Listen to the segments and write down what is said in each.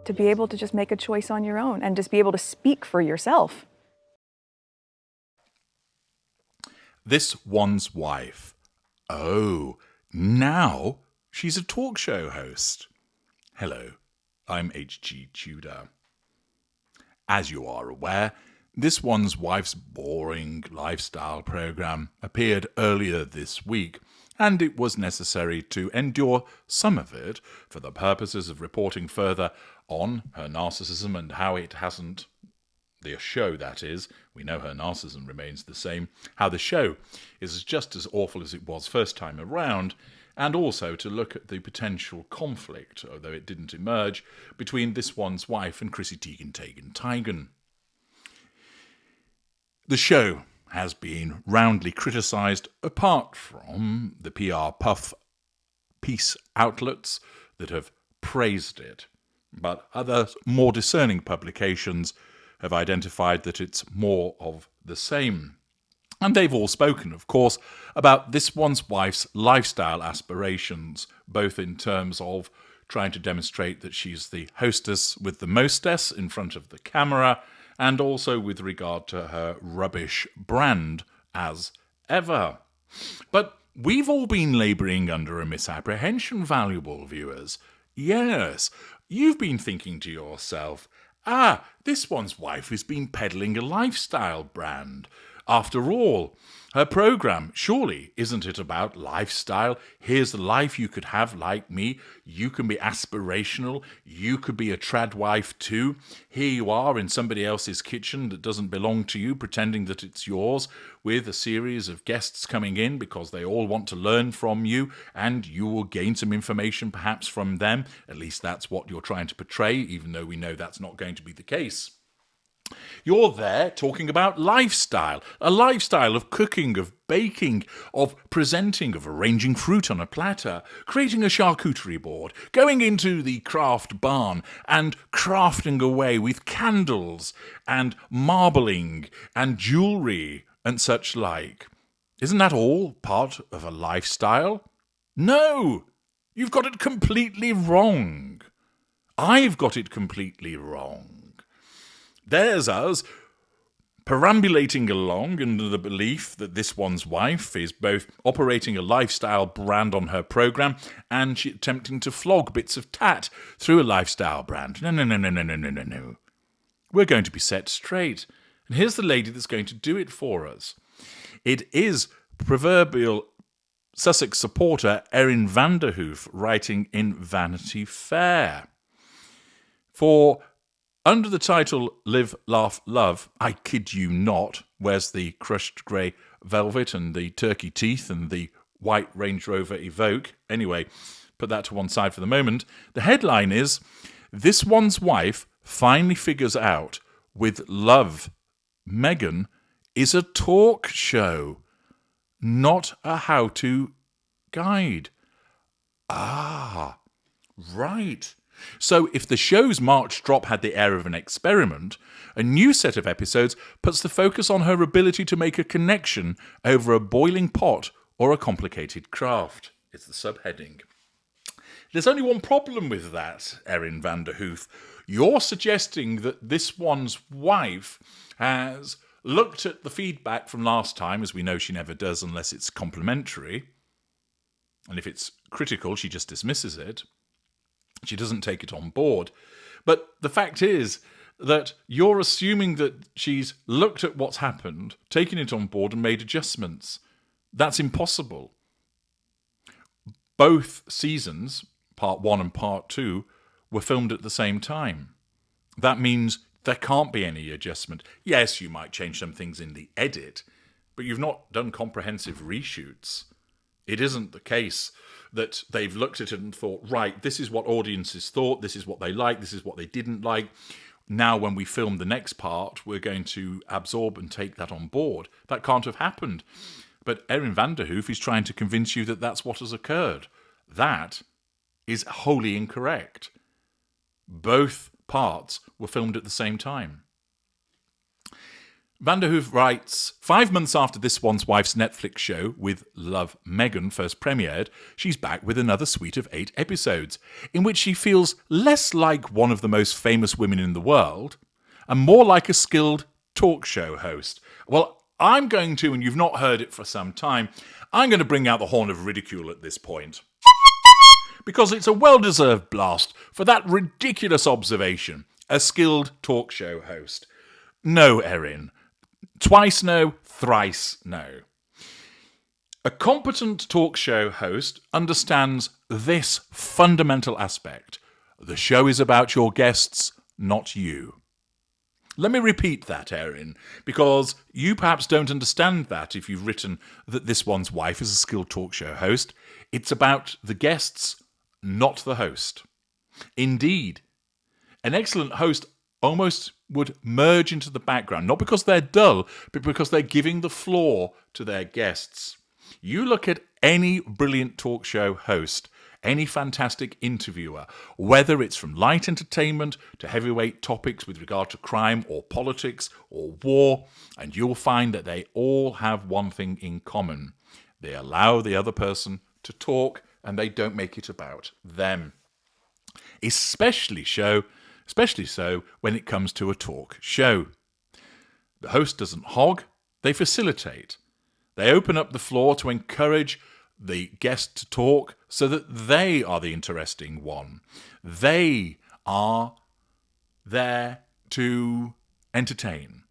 to be able to just make a choice on your own and just be able to speak for yourself. This one's wife. Oh, now she's a talk show host. Hello, I'm H.G. Tudor. As you are aware, This One's Wife's boring lifestyle program appeared earlier this week, and it was necessary to endure some of it for the purposes of reporting further on her narcissism and how it hasn't, the show that is, we know her narcissism remains the same, how the show is just as awful as it was first time around, and also to look at the potential conflict, although it didn't emerge, between This One's Wife and Chrissy Teigen. The show has been roundly criticised, apart from the PR puff piece outlets that have praised it. But other more discerning publications have identified that it's more of the same. And they've all spoken, of course, about This One's Wife's lifestyle aspirations, both in terms of trying to demonstrate that she's the hostess with the mostess in front of the camera, and also with regard to her rubbish brand as ever. But we've all been labouring under a misapprehension, valuable viewers. Yes, you've been thinking to yourself, This One's Wife has been peddling a lifestyle brand. After all, her programme, surely isn't it about lifestyle? Here's the life you could have like me. You can be aspirational. You could be a trad wife too. Here you are in somebody else's kitchen that doesn't belong to you, pretending that it's yours, with a series of guests coming in because they all want to learn from you, and you will gain some information perhaps from them. At least that's what you're trying to portray, even though we know that's not going to be the case. You're there talking about lifestyle, a lifestyle of cooking, of baking, of presenting, of arranging fruit on a platter, creating a charcuterie board, going into the craft barn and crafting away with candles and marbling and jewellery and such like. Isn't that all part of a lifestyle? No! You've got it completely wrong. I've got it completely wrong. There's us, perambulating along under the belief that This One's Wife is both operating a lifestyle brand on her programme and she attempting to flog bits of tat through a lifestyle brand. No. We're going to be set straight. And here's the lady that's going to do it for us. It is proverbial Sussex supporter Erin Vanderhoof writing in Vanity Fair. For under the title Live, Laugh, Love, I kid you not, where's the crushed grey velvet and the turkey teeth and the white Range Rover Evoque? Anyway, put that to one side for the moment. The headline is, This One's Wife finally figures out with love, Meghan is a talk show, not a how-to guide. Ah, right. So if the show's March drop had the air of an experiment, a new set of episodes puts the focus on her ability to make a connection over a boiling pot or a complicated craft. It's the subheading. There's only one problem with that, Erin Vanderhoof. You're suggesting that This One's Wife has looked at the feedback from last time, as we know she never does unless it's complimentary, and if it's critical, she just dismisses it. She doesn't take it on board. But the fact is that you're assuming that she's looked at what's happened, taken it on board and made adjustments. That's impossible. Both seasons, part 1 and part 2, were filmed at the same time. That means there can't be any adjustment. Yes, you might change some things in the edit, but you've not done comprehensive reshoots. It isn't the case that they've looked at it and thought, right, this is what audiences thought, this is what they liked, this is what they didn't like. Now when we film the next part, we're going to absorb and take that on board. That can't have happened. But Erin Vanderhoof is trying to convince you that that's what has occurred. That is wholly incorrect. Both parts were filmed at the same time. Van der Hoof writes, 5 months after This One's Wife's Netflix show with Love Meghan first premiered, she's back with another suite of 8 episodes, in which she feels less like one of the most famous women in the world, and more like a skilled talk show host. Well, I'm going to, and you've not heard it for some time, I'm going to bring out the horn of ridicule at this point. Because it's a well-deserved blast for that ridiculous observation, a skilled talk show host. No, Erin. Twice no, thrice no. A competent talk show host understands this fundamental aspect. The show is about your guests, not you. Let me repeat that, Erin, because you perhaps don't understand that if you've written that This One's Wife is a skilled talk show host. It's about the guests, not the host. Indeed, an excellent host almost would merge into the background, not because they're dull, but because they're giving the floor to their guests. You look at any brilliant talk show host, any fantastic interviewer, whether it's from light entertainment to heavyweight topics with regard to crime or politics or war, and you'll find that they all have one thing in common. They allow the other person to talk and they don't make it about them. Especially so when it comes to a talk show. The host doesn't hog, they facilitate. They open up the floor to encourage the guest to talk so that they are the interesting one. They are there to entertain.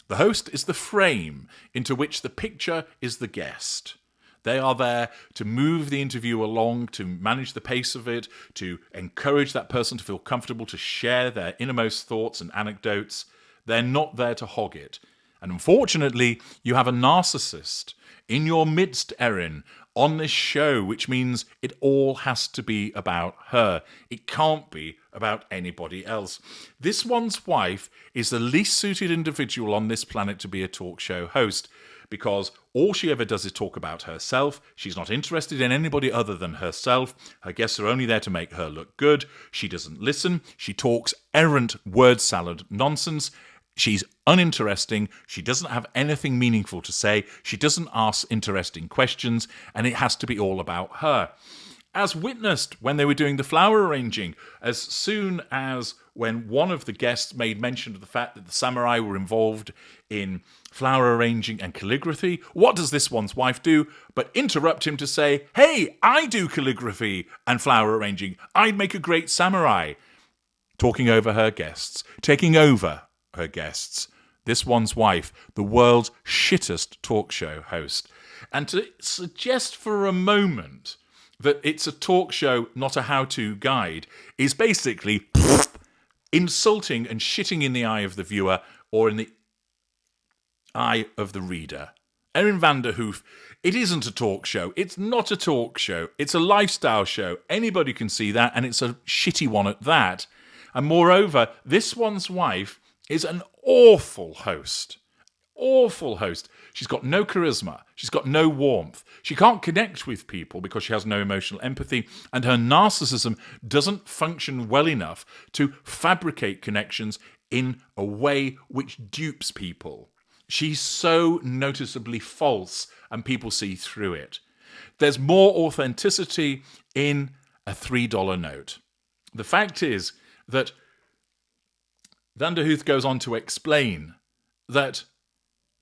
The host is the frame into which the picture is the guest. They are there to move the interview along, to manage the pace of it, to encourage that person to feel comfortable, to share their innermost thoughts and anecdotes. They're not there to hog it. And unfortunately, you have a narcissist in your midst, Erin, on this show, which means it all has to be about her. It can't be about anybody else. This One's Wife is the least suited individual on this planet to be a talk show host, because all she ever does is talk about herself. She's not interested in anybody other than herself. Her guests are only there to make her look good. She doesn't listen. She talks errant word salad nonsense. She's uninteresting. She doesn't have anything meaningful to say. She doesn't ask interesting questions, and it has to be all about her. As witnessed when they were doing the flower arranging, as soon as when one of the guests made mention of the fact that the samurai were involved in flower arranging and calligraphy, what does This One's Wife do but interrupt him to say, "Hey, I do calligraphy and flower arranging. I'd make a great samurai." Talking over her guests, taking over her guests. This One's Wife, the world's shittest talk show host. And to suggest for a moment that it's a talk show, not a how-to guide, is basically insulting and shitting in the eye of the viewer or in the eye of the reader. Erin van der Hoof, it isn't a talk show. It's not a talk show. It's a lifestyle show. Anybody can see that, and it's a shitty one at that. And moreover, This One's Wife is an awful host. Awful host. She's got no charisma. She's got no warmth. She can't connect with people because she has no emotional empathy, and her narcissism doesn't function well enough to fabricate connections in a way which dupes people. She's so noticeably false, and people see through it. There's more authenticity in a $3 note. The fact is that Van der Hoof goes on to explain that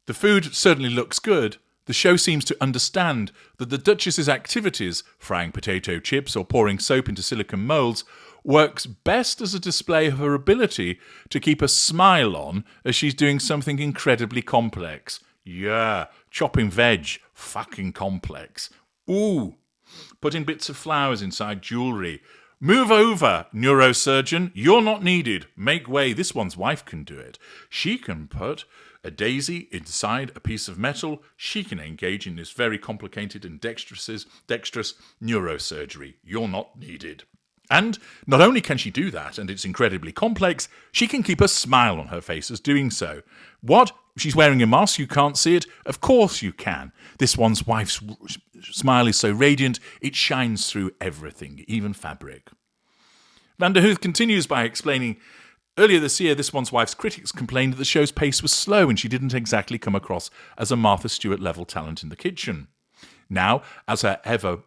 the food certainly looks good. The show seems to understand that the Duchess's activities, frying potato chips or pouring soap into silicone moulds, works best as a display of her ability to keep a smile on as she's doing something incredibly complex. Yeah, chopping veg, fucking complex. Ooh, putting bits of flowers inside jewellery. Move over, neurosurgeon. You're not needed. Make way. This One's Wife can do it. She can put a daisy inside a piece of metal. She can engage in this very complicated and dexterous neurosurgery. You're not needed. And not only can she do that, and it's incredibly complex, she can keep a smile on her face as doing so. What? She's wearing a mask, you can't see it? Of course you can. This One's Wife's smile is so radiant, it shines through everything, even fabric. Van der Hoof continues by explaining Earlier this year, This One's Wife's critics complained that the show's pace was slow and she didn't exactly come across as a Martha Stewart-level talent in the kitchen. Now, as her ever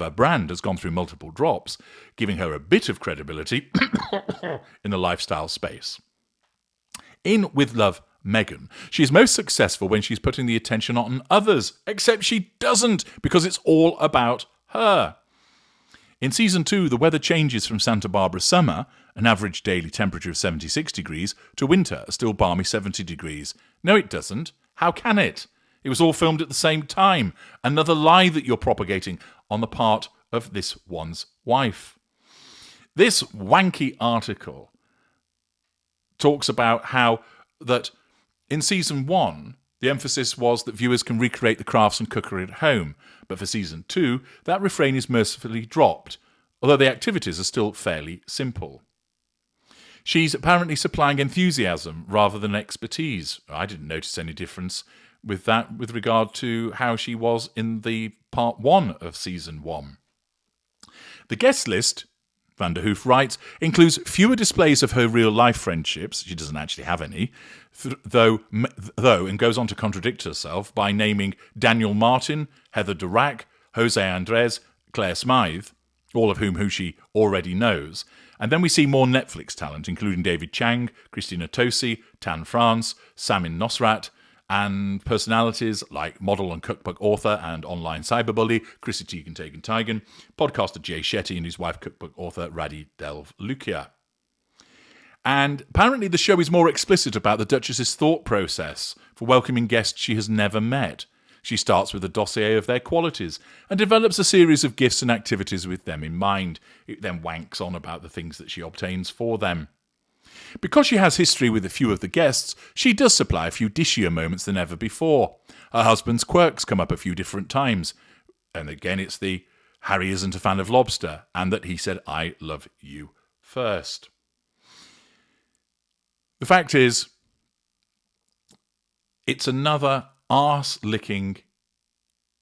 brand has gone through multiple drops, giving her a bit of credibility in the lifestyle space. In With Love, Meghan, she's most successful when she's putting the attention on others, except she doesn't, because it's all about her. In Season 2, the weather changes from Santa Barbara summer, an average daily temperature of 76 degrees, to winter, a still balmy 70 degrees. No, it doesn't. How can it? It was all filmed at the same time. Another lie that you're propagating on the part of This One's Wife. This wanky article talks about how that in Season 1, the emphasis was that viewers can recreate the crafts and cookery at home. But for Season 2, that refrain is mercifully dropped, although the activities are still fairly simple. She's apparently supplying enthusiasm rather than expertise. I didn't notice any difference with that with regard to how she was in the part 1 of Season 1. The guest list, Van der Hoof writes, includes fewer displays of her real-life friendships. She doesn't actually have any, though, and goes on to contradict herself by naming Daniel Martin, Heather Durack, Jose Andres, Claire Smythe, all of whom she already knows. And then we see more Netflix talent, including David Chang, Christina Tosi, Tan France, Samin Nosrat, and personalities like model and cookbook author and online cyberbully Chrissy Teigen, podcaster Jay Shetty and his wife cookbook author Radi Delv Lukia. And apparently the show is more explicit about the Duchess's thought process for welcoming guests she has never met. She starts with a dossier of their qualities and develops a series of gifts and activities with them in mind. It then wanks on about the things that she obtains for them. Because she has history with a few of the guests, she does supply a few dishier moments than ever before. Her husband's quirks come up a few different times. And again, it's the Harry isn't a fan of lobster, and that he said, I love you first. The fact is, it's another arse-licking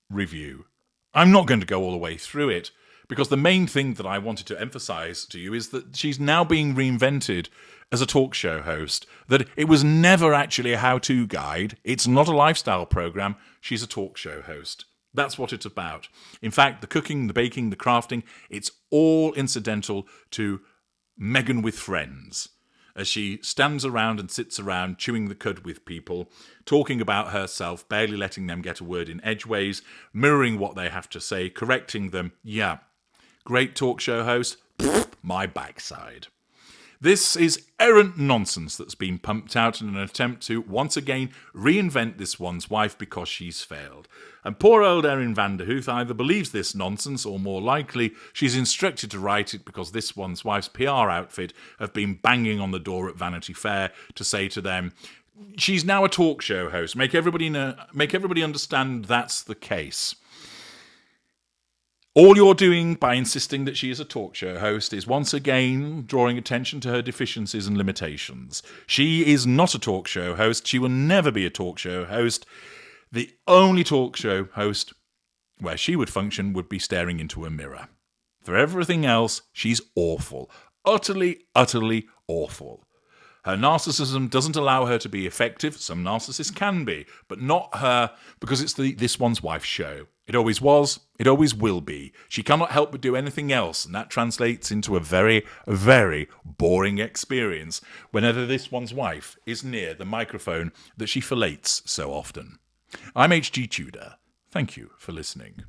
review. I'm not going to go all the way through it, because the main thing that I wanted to emphasise to you is that she's now being reinvented as a talk show host, that it was never actually a how-to guide. It's not a lifestyle programme. She's a talk show host. That's what it's about. In fact, the cooking, the baking, the crafting, it's all incidental to Meghan with friends, as she stands around and sits around chewing the cud with people, talking about herself, barely letting them get a word in edgeways, mirroring what they have to say, correcting them. Yeah, great talk show host, my backside. This is errant nonsense that's been pumped out in an attempt to, once again, reinvent This One's Wife because she's failed. And poor old Erin van der Hoof either believes this nonsense, or more likely, she's instructed to write it because This One's Wife's PR outfit have been banging on the door at Vanity Fair to say to them, she's now a talk show host. Make everybody understand that's the case. All you're doing by insisting that she is a talk show host is once again drawing attention to her deficiencies and limitations. She is not a talk show host. She will never be a talk show host. The only talk show host where she would function would be staring into a mirror. For everything else, she's awful. Utterly, utterly awful. Her narcissism doesn't allow her to be effective. Some narcissists can be, but not her, because it's This One's Wife show. It always was, it always will be. She cannot help but do anything else, and that translates into a very, very boring experience whenever This One's Wife is near the microphone that she fillets so often. I'm H.G. Tudor. Thank you for listening.